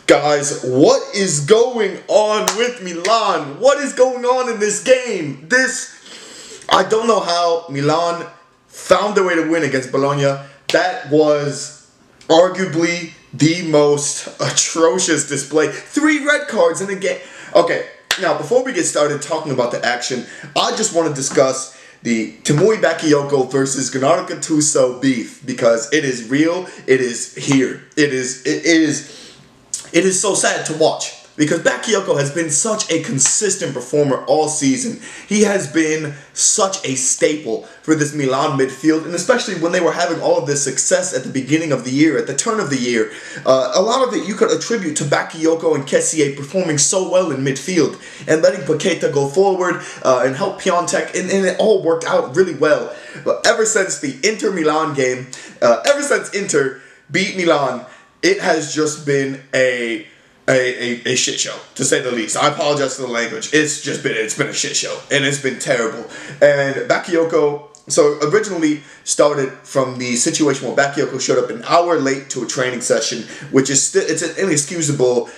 Guys, what is going on with Milan? What is going on in this game? I don't know how Milan found their way to win against Bologna. That was arguably the most atrocious display. 3 red cards in a game. Okay, now before we get started talking about the action, I just want to discuss the Tiemoue Bakayoko versus Gennaro Gattuso beef, because it is real. It is here. It is so sad to watch, because Bakayoko has been such a consistent performer all season. He has been such a staple for this Milan midfield, and especially when they were having all of this success at the beginning of the year, at the turn of the year. A lot of it you could attribute to Bakayoko and Kessie performing so well in midfield and letting Bakayoko go forward and help Piontek, and it all worked out really well. But ever since the Inter-Milan game, ever since Inter beat Milan, it has just been a shit show, to say the least. I apologize for the language. It's been a shit show, and it's been terrible. And Bakayoko, so originally started from the situation where Bakayoko showed up an hour late to a training session, which is it's an inexcusable.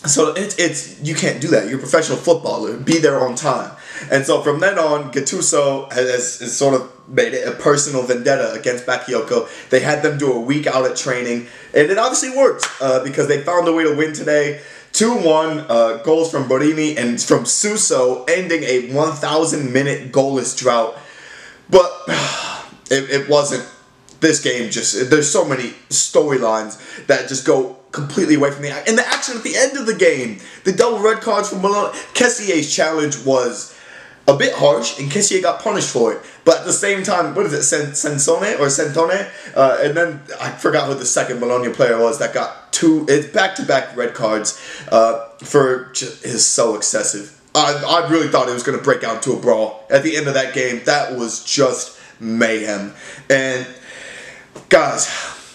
So it's you can't do that. You're a professional footballer. Be there on time. And so from then on, Gattuso has sort of made it a personal vendetta against Bakayoko. They had them do a week out at training, and it obviously worked because they found a way to win today. 2-1 goals from Borini and from Suso, ending a 1,000-minute goalless drought. But it wasn't. This game there's so many storylines that just go completely away from the action. And the action at the end of the game, the double red cards from Bologna. Kessie's challenge was a bit harsh, and Kessie got punished for it. But at the same time, what is it, Sentone? And then I forgot who the second Bologna player was that got it's back-to-back red cards is so excessive. I really thought it was going to break out into a brawl. At the end of that game, that was just mayhem. And guys,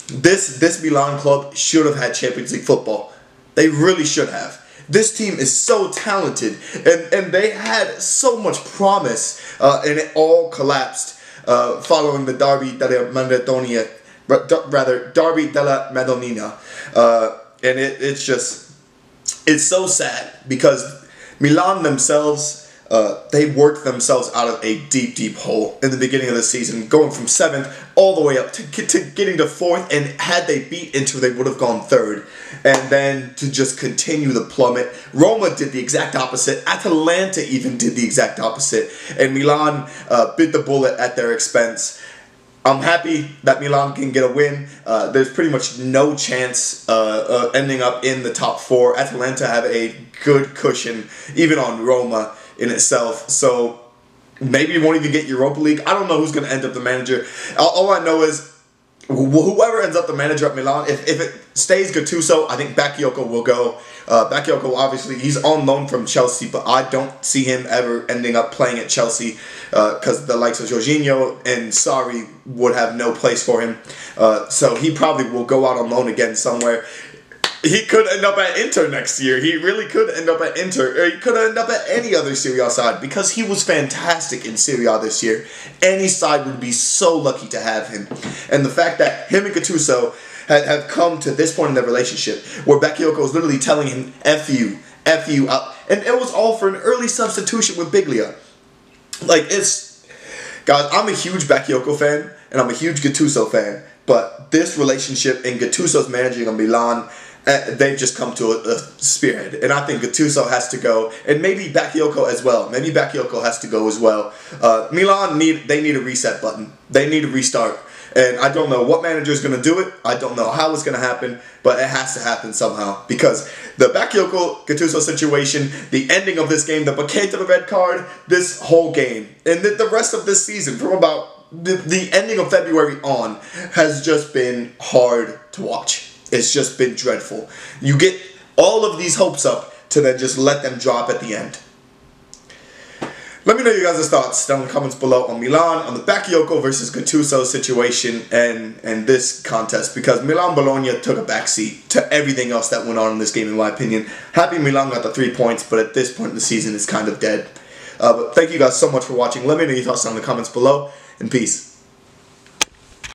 this Milan club should have had Champions League football. They really should have. This team is so talented, and they had so much promise, and it all collapsed following the Derby della Madonnina. And it's so sad, because Milan themselves, they worked themselves out of a deep hole in the beginning of the season, going from 7th all the way up to getting to 4th, and had they beat Inter, they would have gone 3rd. And then to just continue the plummet. Roma did the exact opposite. Atalanta even did the exact opposite. And Milan bit the bullet at their expense. I'm happy that Milan can get a win. There's pretty much no chance ending up in the top 4. Atalanta have a good cushion, even on Roma in itself. So maybe you won't even get Europa League. I don't know who's going to end up the manager. All I know is whoever ends up the manager at Milan, if it stays Gattuso, I think Bakayoko will go. Bakayoko, obviously, he's on loan from Chelsea, but I don't see him ever ending up playing at Chelsea, because the likes of Jorginho and Sarri would have no place for him. So he probably will go out on loan again somewhere. He could end up at Inter next year. He really could end up at Inter. Or he could end up at any other Serie A side, because he was fantastic in Serie A this year. Any side would be so lucky to have him. And the fact that him and Gattuso have come to this point in their relationship where Bakayoko was literally telling him, F you out. And it was all for an early substitution with Biglia. Guys, I'm a huge Bakayoko fan, and I'm a huge Gattuso fan. But this relationship and Gattuso's managing of Milan, they've just come to a spearhead. And I think Gattuso has to go, and maybe Bakayoko as well. Maybe Bakayoko has to go as well. Milan need a reset button. They need a restart. And I don't know what manager is going to do it. I don't know how it's going to happen, but it has to happen somehow. Because the Bakayoko-Gattuso situation, the ending of this game, the Bakayoko red card, this whole game, and the rest of this season, from about the ending of February on, has just been hard to watch. It's just been dreadful. You get all of these hopes up to then just let them drop at the end. Let me know your guys' thoughts down in the comments below on Milan, on the Bakayoko versus Gattuso situation, and this contest, because Milan-Bologna took a backseat to everything else that went on in this game, in my opinion. Happy Milan got the 3 points, but at this point in the season, it's kind of dead. But thank you guys so much for watching. Let me know your thoughts down in the comments below, and peace.